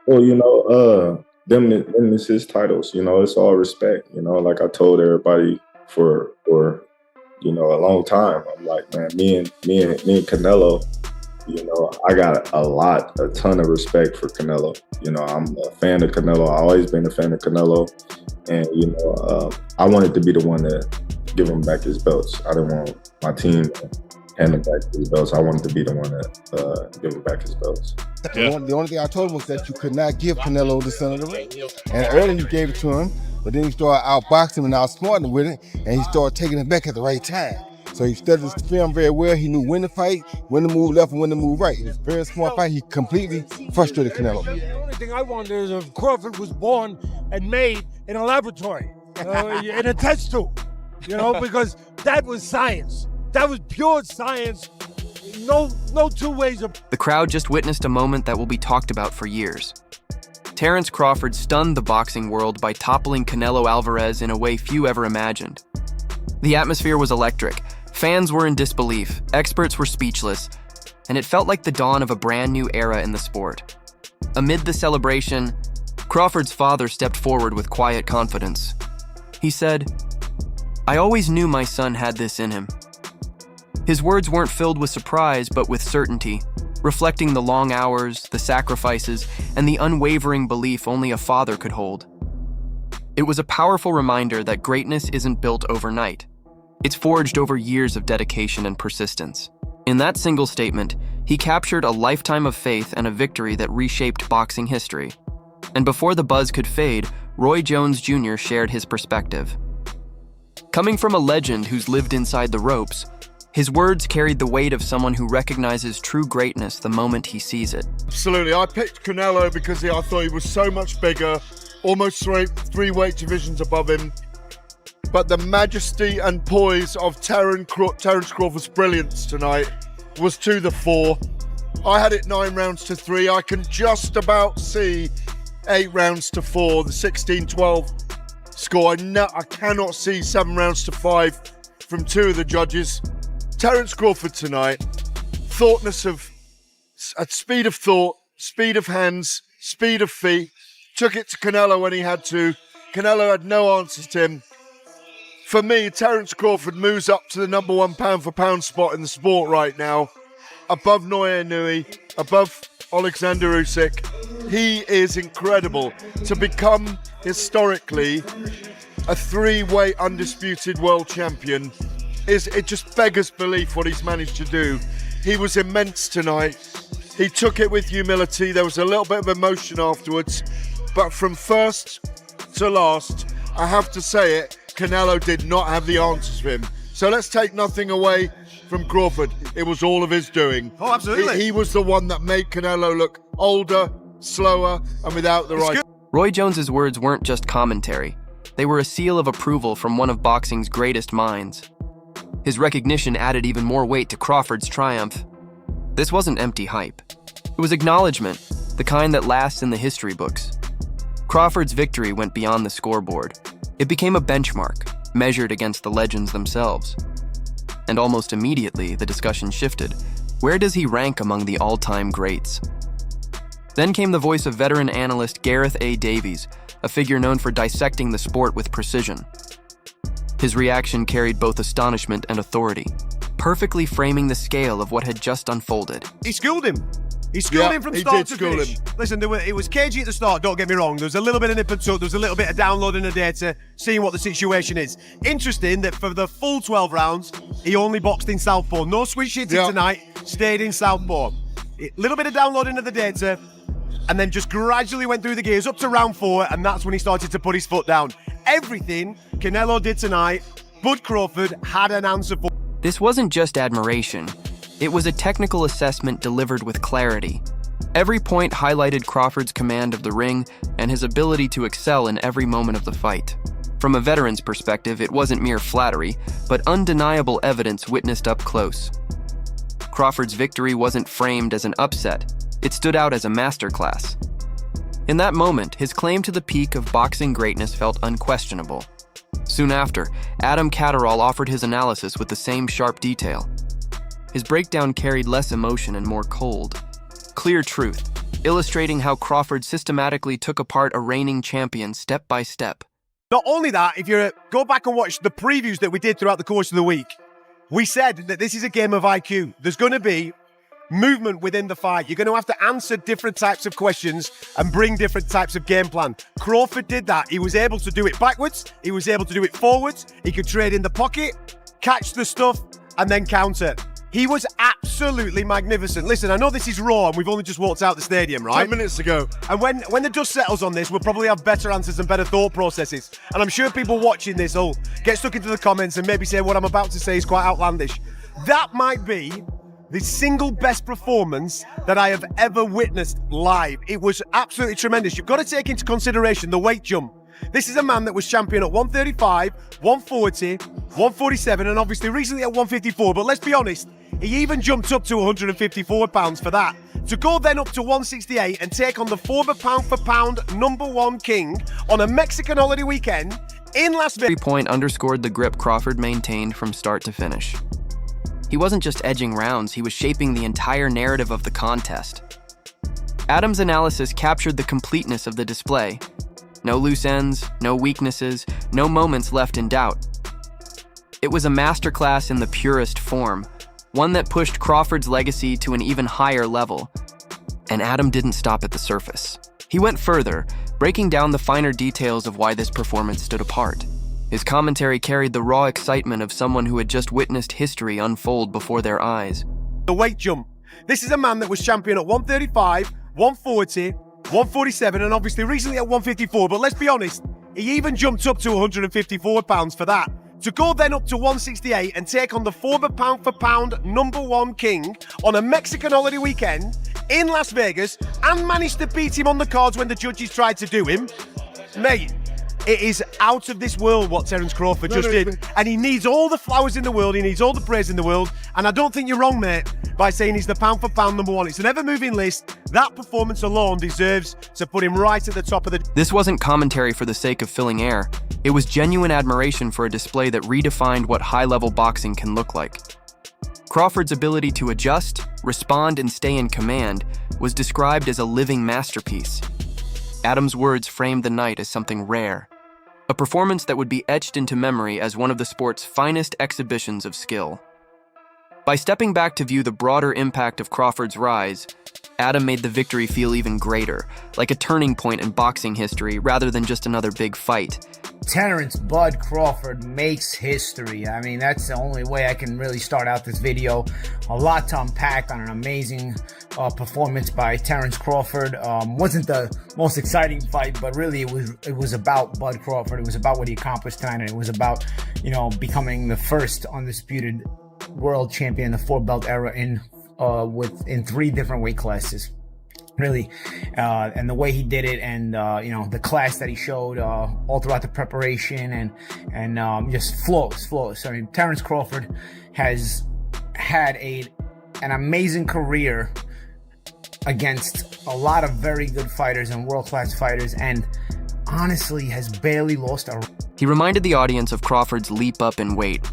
Well, them is his titles. It's all respect. Like I told everybody for a long time. I'm like, man, me and Canelo. I got a ton of respect for Canelo. I'm a fan of Canelo. I always been a fan of Canelo, and I wanted to be the one to give him back his belts. I didn't want my team to hand him back his belts. I wanted to be the one that give him back his belts. Yeah. The only thing I told him was that you could not give Canelo the center of the ring. And earlier you gave it to him, but then you started outboxing him and outsmarting him with it, and he started taking it back at the right time. So he studied the film very well. He knew when to fight, when to move left and when to move right. It was a very smart fight. He completely frustrated Canelo. The only thing I wonder is if Crawford was born and made in a laboratory, in a test tube, because that was science. That was pure science. No two ways of... The crowd just witnessed a moment that will be talked about for years. Terence Crawford stunned the boxing world by toppling Canelo Alvarez in a way few ever imagined. The atmosphere was electric. Fans were in disbelief, experts were speechless, and it felt like the dawn of a brand new era in the sport. Amid the celebration, Crawford's father stepped forward with quiet confidence. He said, "I always knew my son had this in him." His words weren't filled with surprise, but with certainty, reflecting the long hours, the sacrifices, and the unwavering belief only a father could hold. It was a powerful reminder that greatness isn't built overnight. It's forged over years of dedication and persistence. In that single statement, he captured a lifetime of faith and a victory that reshaped boxing history. And before the buzz could fade, Roy Jones Jr. shared his perspective. Coming from a legend who's lived inside the ropes, his words carried the weight of someone who recognizes true greatness the moment he sees it. Absolutely. I picked Canelo because I thought he was so much bigger, almost three weight divisions above him. But the majesty and poise of Terence Crawford's brilliance tonight was to the fore. I had it 9 rounds to 3. I can just about see 8 rounds to 4, the 16-12 score. I cannot see 7 rounds to 5 from 2 of the judges. Terence Crawford tonight, at speed of thought, speed of hands, speed of feet, took it to Canelo when he had to. Canelo had no answers to him. For me, Terence Crawford moves up to the number 1 pound-for-pound spot in the sport right now, above Naoya Inoue, above Alexander Usyk. He is incredible. To become, historically, a 3-weight undisputed world champion, it just beggars belief what he's managed to do. He was immense tonight. He took it with humility. There was a little bit of emotion afterwards, but from first to last, I have to say it, Canelo did not have the answers for him. So let's take nothing away from Crawford. It was all of his doing. Oh, absolutely. He was the one that made Canelo look older, slower, and without the right... Roy Jones's words weren't just commentary. They were a seal of approval from one of boxing's greatest minds. His recognition added even more weight to Crawford's triumph. This wasn't empty hype. It was acknowledgement, the kind that lasts in the history books. Crawford's victory went beyond the scoreboard. It became a benchmark, measured against the legends themselves. And almost immediately, the discussion shifted. Where does he rank among the all-time greats? Then came the voice of veteran analyst Gareth A. Davies, a figure known for dissecting the sport with precision. His reaction carried both astonishment and authority, perfectly framing the scale of what had just unfolded. He schooled him. He schooled him from start to finish. Him. Listen, it was cagey at the start, don't get me wrong. There was a little bit of nip and tuck, there was a little bit of downloading the data, seeing what the situation is. Interesting that for the full 12 rounds, he only boxed in southpaw. No switch hitting tonight, stayed in southpaw. A little bit of downloading of the data, and then just gradually went through the gears up to round 4, and that's when he started to put his foot down. Everything Canelo did tonight, Bud Crawford had an answer for. This wasn't just admiration. It was a technical assessment delivered with clarity. Every point highlighted Crawford's command of the ring and his ability to excel in every moment of the fight. From a veteran's perspective, it wasn't mere flattery, but undeniable evidence witnessed up close. Crawford's victory wasn't framed as an upset. It stood out as a masterclass. In that moment, his claim to the peak of boxing greatness felt unquestionable. Soon after, Adam Catterall offered his analysis with the same sharp detail. His breakdown carried less emotion and more cold, clear truth. illustrating how Crawford systematically took apart a reigning champion step by step. Not only that, if you go back and watch the previews that we did throughout the course of the week, we said that this is a game of IQ. There's going to be movement within the fight. You're going to have to answer different types of questions and bring different types of game plan. Crawford did that. He was able to do it backwards. He was able to do it forwards. He could trade in the pocket, catch the stuff, and then counter. He was absolutely magnificent. Listen, I know this is raw and we've only just walked out the stadium, right? 10 minutes ago. And when the dust settles on this, we'll probably have better answers and better thought processes. And I'm sure people watching this will get stuck into the comments and maybe say what I'm about to say is quite outlandish. That might be the single best performance that I have ever witnessed live. It was absolutely tremendous. You've got to take into consideration the weight jump. This is a man that was champion at 135, 140, 147, and obviously recently at 154. But let's be honest, he even jumped up to 154 pounds for that. To go then up to 168 and take on the former pound-for-pound #1 king on a Mexican holiday weekend in Las Vegas. Every point underscored the grip Crawford maintained from start to finish. He wasn't just edging rounds, he was shaping the entire narrative of the contest. Adams' analysis captured the completeness of the display. No loose ends, no weaknesses, no moments left in doubt. It was a masterclass in the purest form, one that pushed Crawford's legacy to an even higher level. And Adam didn't stop at the surface. He went further, breaking down the finer details of why this performance stood apart. His commentary carried the raw excitement of someone who had just witnessed history unfold before their eyes. The weight jump. This is a man that was champion at 135, 140, 147, and obviously recently at 154. But let's be honest, he even jumped up to 154 pounds for that. To go then up to 168 and take on the former pound-for-pound #1 king on a Mexican holiday weekend in Las Vegas and managed to beat him on the cards when the judges tried to do him. Mate, it is out of this world what Terence Crawford just did. And he needs all the flowers in the world. He needs all the praise in the world. And I don't think you're wrong, mate, by saying he's the pound-for-pound #1. It's an ever-moving list. That performance alone deserves to put him right at the top of the... This wasn't commentary for the sake of filling air. It was genuine admiration for a display that redefined what high-level boxing can look like. Crawford's ability to adjust, respond, and stay in command was described as a living masterpiece. Adams' words framed the night as something rare, a performance that would be etched into memory as one of the sport's finest exhibitions of skill. By stepping back to view the broader impact of Crawford's rise, Adam made the victory feel even greater, like a turning point in boxing history rather than just another big fight. Terence "Bud" Crawford makes history. I mean, that's the only way I can really start out this video. A lot to unpack on an amazing performance by Terence Crawford. Wasn't the most exciting fight, but really it was about Bud Crawford. It was about what he accomplished tonight, and it was about, becoming the first undisputed world champion in the 4-belt era in 3 different weight classes. Really, and the way he did it, and the class that he showed all throughout the preparation, and just flawless. I mean, Terence Crawford has had an amazing career against a lot of very good fighters and world-class fighters, and honestly has barely lost a... He reminded the audience of Crawford's leap up in weight,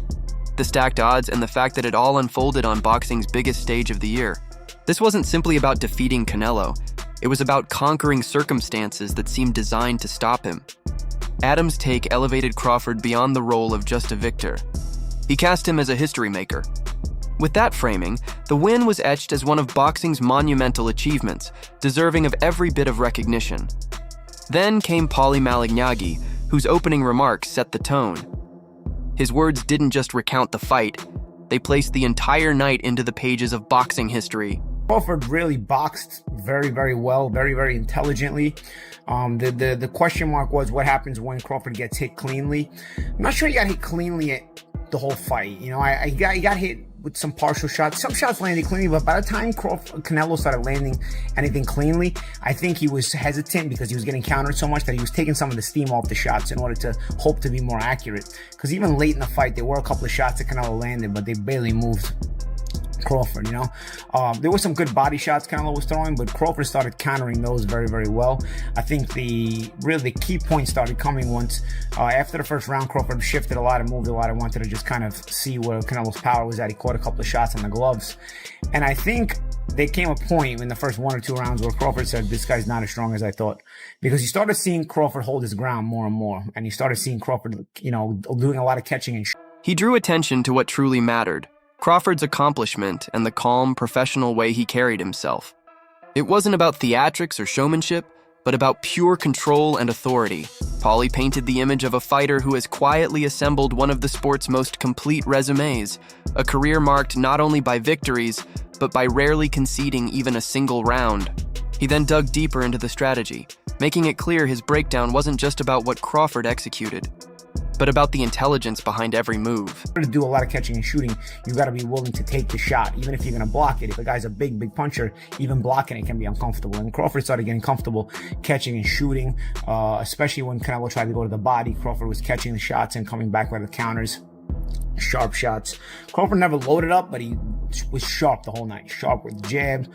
the stacked odds, and the fact that it all unfolded on boxing's biggest stage of the year. This wasn't simply about defeating Canelo. It was about conquering circumstances that seemed designed to stop him. Adams' take elevated Crawford beyond the role of just a victor. He cast him as a history maker. With that framing, the win was etched as one of boxing's monumental achievements, deserving of every bit of recognition. Then came Paulie Malignaggi, whose opening remarks set the tone. His words didn't just recount the fight, they placed the entire night into the pages of boxing history. Crawford really boxed very, very well, very, very intelligently. The question mark was what happens when Crawford gets hit cleanly. I'm not sure he got hit cleanly the whole fight. He got hit with some partial shots. Some shots landed cleanly, but by the time Canelo started landing anything cleanly, I think he was hesitant because he was getting countered so much that he was taking some of the steam off the shots in order to hope to be more accurate. Because even late in the fight, there were a couple of shots that Canelo landed, but they barely moved Crawford, you know. There were some good body shots Canelo was throwing, but Crawford started countering those very, very well. I think the key point started coming once after the first round. Crawford shifted a lot and moved a lot. I wanted to just kind of see where Canelo's power was at. He caught a couple of shots on the gloves, and I think there came a point in the first 1 or 2 rounds where Crawford said, this guy's not as strong as I thought, because he started seeing Crawford hold his ground more and more, and he started seeing Crawford, you know, doing a lot of catching and He drew attention to what truly mattered: Crawford's accomplishment and the calm, professional way he carried himself. It wasn't about theatrics or showmanship, but about pure control and authority. Paulie painted the image of a fighter who has quietly assembled one of the sport's most complete resumes, a career marked not only by victories, but by rarely conceding even a single round. He then dug deeper into the strategy, making it clear his breakdown wasn't just about what Crawford executed, but about the intelligence behind every move. To do a lot of catching and shooting, you got to be willing to take the shot, even if you're going to block it. If a guy's a big puncher, even blocking it can be uncomfortable. And Crawford started getting comfortable catching and shooting, especially when Canelo tried to go to the body. Crawford was catching the shots and coming back with the counters. Sharp shots. Crawford never loaded up, but he was sharp the whole night. Sharp with the jabs,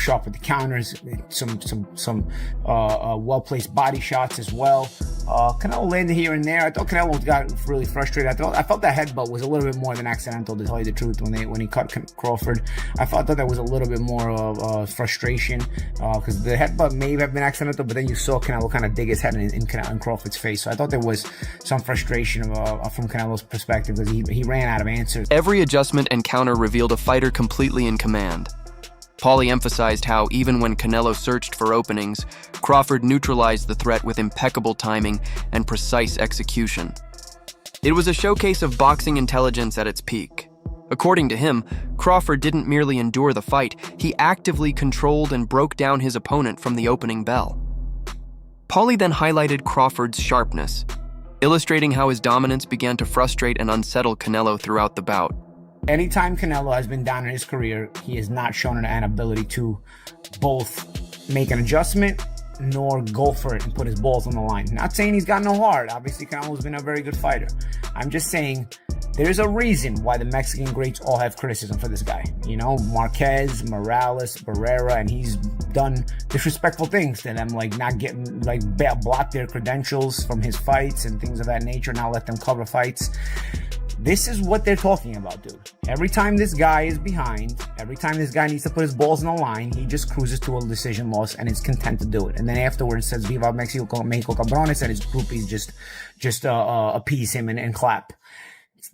sharp with the counters, some well-placed body shots as well. Canelo landed here and there. I thought Canelo got really frustrated. I felt that headbutt was a little bit more than accidental, to tell you the truth. When he cut Crawford, I thought that was a little bit more of frustration, because the headbutt may have been accidental, but then you saw Canelo kind of dig his head in Crawford's face. So I thought there was some frustration from Canelo's perspective, because he ran out of answers. Every adjustment and counter revealed a fighter completely in command. Paulie emphasized how, even when Canelo searched for openings, Crawford neutralized the threat with impeccable timing and precise execution. It was a showcase of boxing intelligence at its peak. According to him, Crawford didn't merely endure the fight, he actively controlled and broke down his opponent from the opening bell. Paulie then highlighted Crawford's sharpness, illustrating how his dominance began to frustrate and unsettle Canelo throughout the bout. Anytime Canelo has been down in his career, he has not shown an ability to both make an adjustment nor go for it and put his balls on the line. Not saying he's got no heart. Obviously, Canelo's been a very good fighter. I'm just saying there's a reason why the Mexican greats all have criticism for this guy. You know, Marquez, Morales, Barrera, and he's done disrespectful things to them, like not getting, like block their credentials from his fights and things of that nature, not let them cover fights. This is what they're talking about, dude. Every time this guy is behind, every time this guy needs to put his balls on the line, he just cruises to a decision loss and is content to do it. And then afterwards says, Viva Mexico, cabrones, and his groupies just appease him and clap.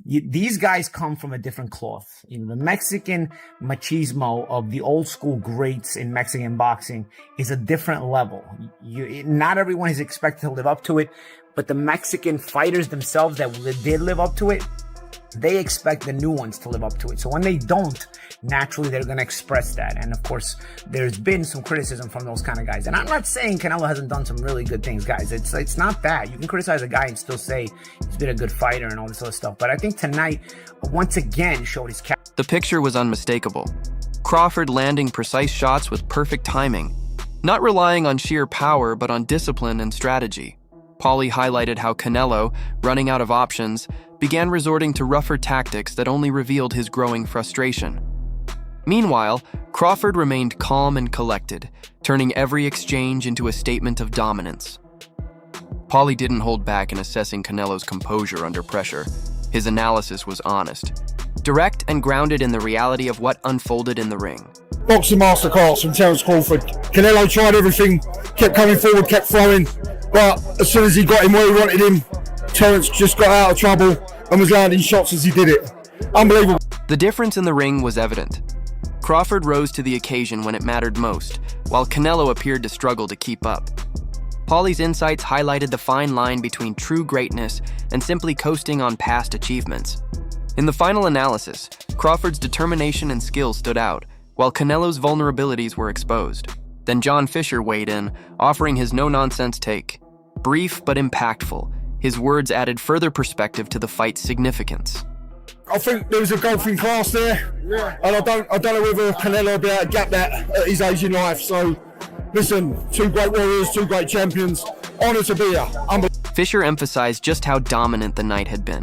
These guys come from a different cloth. You know, the Mexican machismo of the old school greats in Mexican boxing is a different level. Not everyone is expected to live up to it, but the Mexican fighters themselves that did live up to it, they expect the new ones to live up to it. So when they don't, naturally they're going to express that. And of course, there's been some criticism from those kind of guys. And I'm not saying Canelo hasn't done some really good things, guys. It's not that. You can criticize a guy and still say he's been a good fighter and all this other stuff. But I think tonight, once again, showed his The picture was unmistakable. Crawford landing precise shots with perfect timing, not relying on sheer power, but on discipline and strategy. Paulie highlighted how Canelo, running out of options, began resorting to rougher tactics that only revealed his growing frustration. Meanwhile, Crawford remained calm and collected, turning every exchange into a statement of dominance. Paulie didn't hold back in assessing Canelo's composure under pressure. His analysis was honest, direct and grounded in the reality of what unfolded in the ring. Boxing masterclass from Terence Crawford. Canelo tried everything, kept coming forward, kept throwing, but as soon as he got him where he wanted him, Terence just got out of trouble and was landing shots as he did it. Unbelievable. The difference in the ring was evident. Crawford rose to the occasion when it mattered most, while Canelo appeared to struggle to keep up. Paulie's insights highlighted the fine line between true greatness and simply coasting on past achievements. In the final analysis, Crawford's determination and skill stood out, while Canelo's vulnerabilities were exposed. Then John Fisher weighed in, offering his no-nonsense take. Brief but impactful, his words added further perspective to the fight's significance. I think there was a golfing class there, and I don't know whether Canelo will be able to gap that at his age in life. So, listen, two great warriors, two great champions. Honor to be here. Fisher emphasized just how dominant the night had been.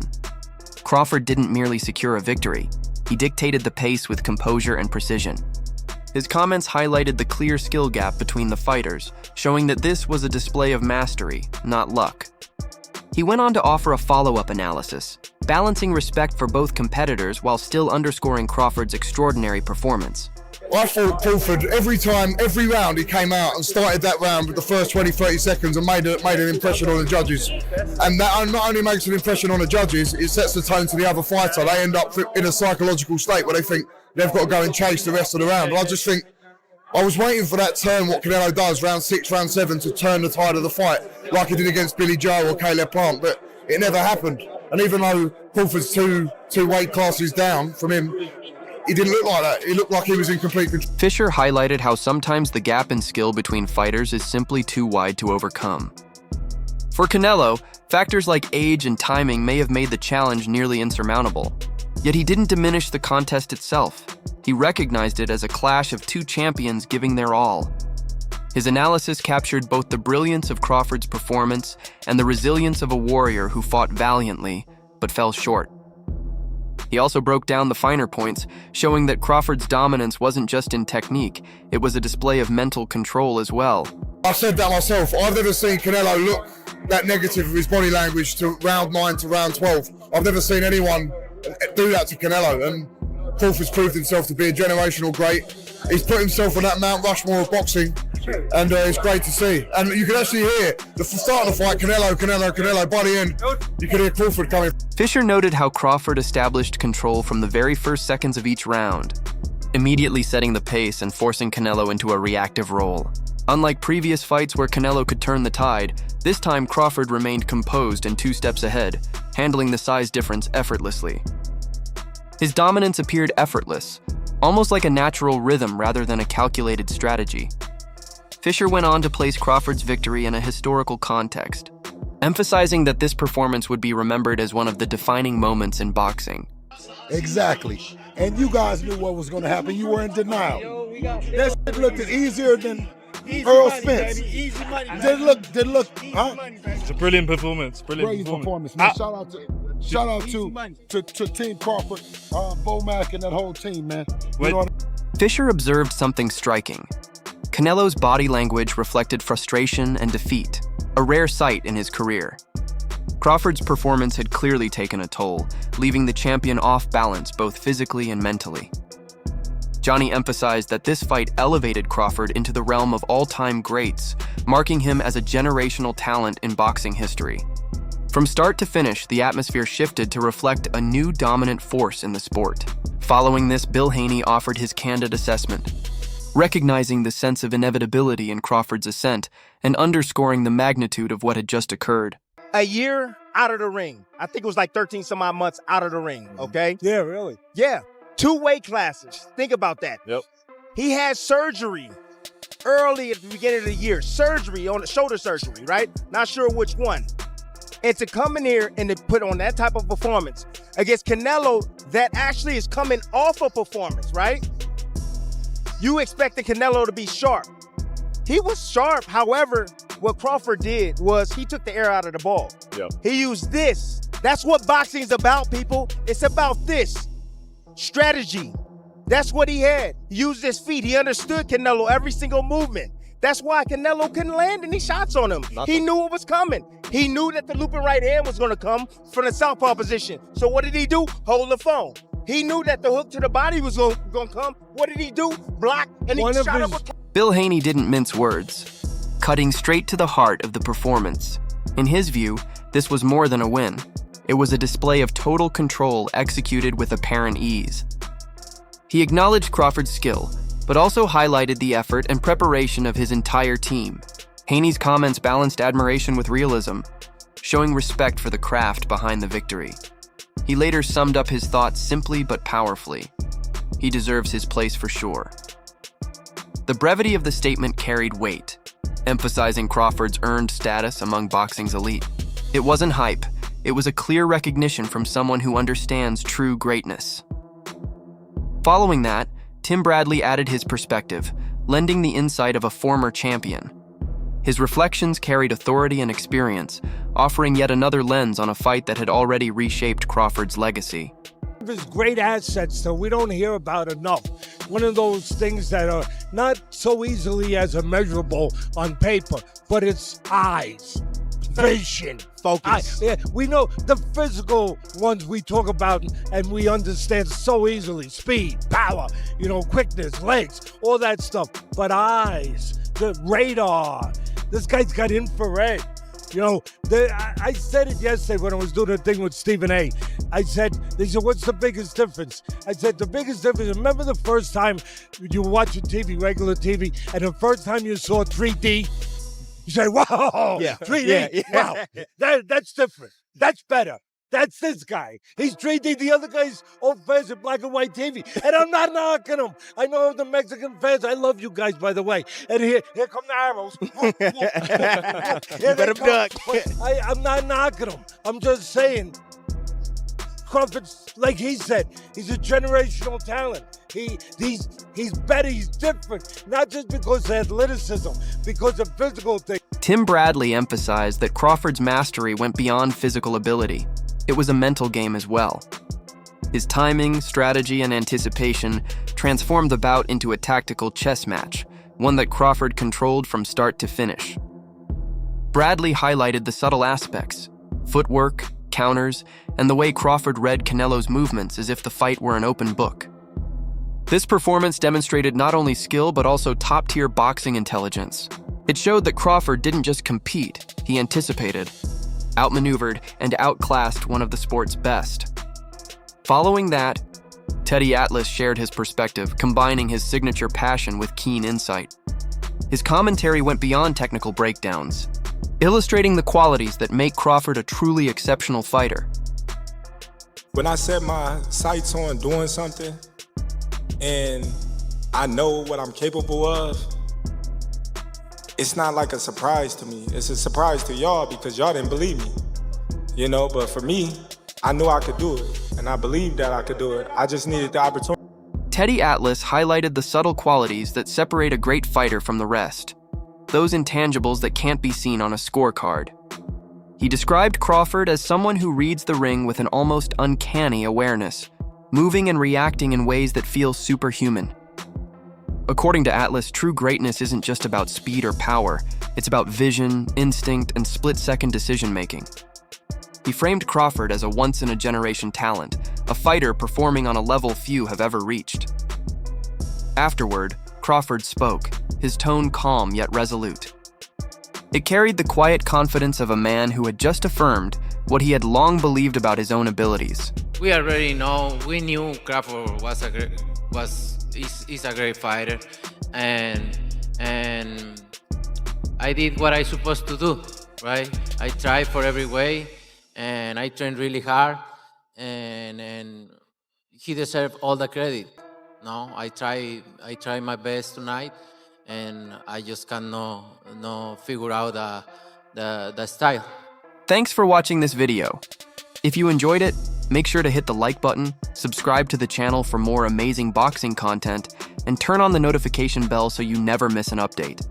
Crawford didn't merely secure a victory, He dictated the pace with composure and precision. His comments highlighted the clear skill gap between the fighters, showing that this was a display of mastery, not luck. He went on to offer a follow-up analysis, balancing respect for both competitors while still underscoring Crawford's extraordinary performance. I thought Crawford, every round he came out and started that round with the first 20, 30 seconds and made an impression on the judges. And that not only makes an impression on the judges, it sets the tone to the other fighter. They end up in a psychological state where they think they've got to go and chase the rest of the round. And I just think, I was waiting for that turn, what Canelo does, round 6, round 7, to turn the tide of the fight, like he did against Billy Joe or Caleb Plant, but it never happened. And even though Crawford's two weight classes down from him, he didn't look like that. He looked like he was in complete control. Fisher highlighted how sometimes the gap in skill between fighters is simply too wide to overcome. For Canelo, factors like age and timing may have made the challenge nearly insurmountable. Yet he didn't diminish the contest itself. He recognized it as a clash of two champions giving their all. His analysis captured both the brilliance of Crawford's performance and the resilience of a warrior who fought valiantly, but fell short. He also broke down the finer points, showing that Crawford's dominance wasn't just in technique, it was a display of mental control as well. I said that myself. I've never seen Canelo look that negative of his body language to round 9 to round 12. I've never seen anyone do that to Canelo, and Crawford's proved himself to be a generational great. He's put himself on that Mount Rushmore of boxing, and it's great to see. And you can actually hear the start of the fight, Canelo. By the end, you can hear Crawford coming. Fisher noted how Crawford established control from the very first seconds of each round, immediately setting the pace and forcing Canelo into a reactive role. Unlike previous fights where Canelo could turn the tide, this time Crawford remained composed and 2 steps ahead, handling the size difference effortlessly. His dominance appeared effortless, almost like a natural rhythm rather than a calculated strategy. Fisher went on to place Crawford's victory in a historical context, emphasizing that this performance would be remembered as one of the defining moments in boxing. Exactly. And you guys knew what was going to happen. You were in denial. That shit looked easier than Earl Spence. Did it look, huh? It's a brilliant performance. Brilliant performance, man. Shout out to Team Crawford, Bo Mack, and that whole team, man. Fisher observed something striking. Canelo's body language reflected frustration and defeat, a rare sight in his career. Crawford's performance had clearly taken a toll, leaving the champion off balance both physically and mentally. Johnny emphasized that this fight elevated Crawford into the realm of all-time greats, marking him as a generational talent in boxing history. From start to finish, the atmosphere shifted to reflect a new dominant force in the sport. Following this, Bill Haney offered his candid assessment, recognizing the sense of inevitability in Crawford's ascent and underscoring the magnitude of what had just occurred. A year out of the ring. I think it was like 13 some odd months out of the ring, okay? Yeah, really? Yeah. 2 weight classes. Think about that. Yep. He had surgery early at the beginning of the year. Surgery on the shoulder surgery, right? Not sure which one. And to come in here and to put on that type of performance against Canelo that actually is coming off a performance, right? You expected Canelo to be sharp. He was sharp. However, what Crawford did was he took the air out of the ball. Yep. He used this. That's what boxing is about, people. It's about this. Strategy. That's what he had. He used his feet. He understood Canelo every single movement. That's why Canelo couldn't land any shots on him. He knew what was coming. He knew that the looping right hand was going to come from the southpaw position. So what did he do? Hold the phone. He knew that the hook to the body was going to come. What did he do? Block, and he shot up with... Bill Haney didn't mince words, cutting straight to the heart of the performance. In his view, this was more than a win. It was a display of total control executed with apparent ease. He acknowledged Crawford's skill, but also highlighted the effort and preparation of his entire team. Haney's comments balanced admiration with realism, showing respect for the craft behind the victory. He later summed up his thoughts simply but powerfully. He deserves his place for sure. The brevity of the statement carried weight, emphasizing Crawford's earned status among boxing's elite. It wasn't hype, it was a clear recognition from someone who understands true greatness. Following that, Tim Bradley added his perspective, lending the insight of a former champion. His reflections carried authority and experience, offering yet another lens on a fight that had already reshaped Crawford's legacy. His great assets that we don't hear about enough. One of those things that are not so easily as immeasurable on paper, but it's eyes, vision, Focus. yeah, we know the physical ones we talk about and we understand so easily. Speed, power, quickness, legs, all that stuff. But eyes, the radar. This guy's got infrared. I said it yesterday when I was doing a thing with Stephen A. They said, what's the biggest difference? I said, the biggest difference, remember the first time you were watching TV, regular TV, and the first time you saw 3D? You say, whoa, Yeah. 3D, Yeah. wow, that's different. That's better. That's this guy. He's 3D. The other guy's old-fashioned black and white TV. And I'm not knocking him. I know the Mexican fans. I love you guys, by the way. And here come the arrows. You better duck. I'm not knocking him. I'm just saying, Crawford's, like he said, he's a generational talent. He's better. He's different. Not just because of athleticism, because of physical things. Tim Bradley emphasized that Crawford's mastery went beyond physical ability. It was a mental game as well. His timing, strategy, and anticipation transformed the bout into a tactical chess match, one that Crawford controlled from start to finish. Bradley highlighted the subtle aspects: footwork, counters, and the way Crawford read Canelo's movements as if the fight were an open book. This performance demonstrated not only skill but also top-tier boxing intelligence. It showed that Crawford didn't just compete, he anticipated, outmaneuvered, and outclassed one of the sport's best. Following that, Teddy Atlas shared his perspective, combining his signature passion with keen insight. His commentary went beyond technical breakdowns, illustrating the qualities that make Crawford a truly exceptional fighter. When I set my sights on doing something and I know what I'm capable of, it's not like a surprise to me. It's a surprise to y'all because y'all didn't believe me, but for me, I knew I could do it and I believed that I could do it. I just needed the opportunity. Teddy Atlas highlighted the subtle qualities that separate a great fighter from the rest, those intangibles that can't be seen on a scorecard. He described Crawford as someone who reads the ring with an almost uncanny awareness, moving and reacting in ways that feel superhuman. According to Atlas, true greatness isn't just about speed or power, it's about vision, instinct, and split-second decision-making. He framed Crawford as a once-in-a-generation talent, a fighter performing on a level few have ever reached. Afterward, Crawford spoke, his tone calm yet resolute. It carried the quiet confidence of a man who had just affirmed what he had long believed about his own abilities. We already know, we knew Crawford is a great fighter, and I did what I supposed to do, right? I tried for every way, and I trained really hard, and he deserved all the credit. No, I tried my best tonight, and I just cannot figure out the style. Thanks for watching this video. If you enjoyed it, make sure to hit the like button, subscribe to the channel for more amazing boxing content, and turn on the notification bell so you never miss an update.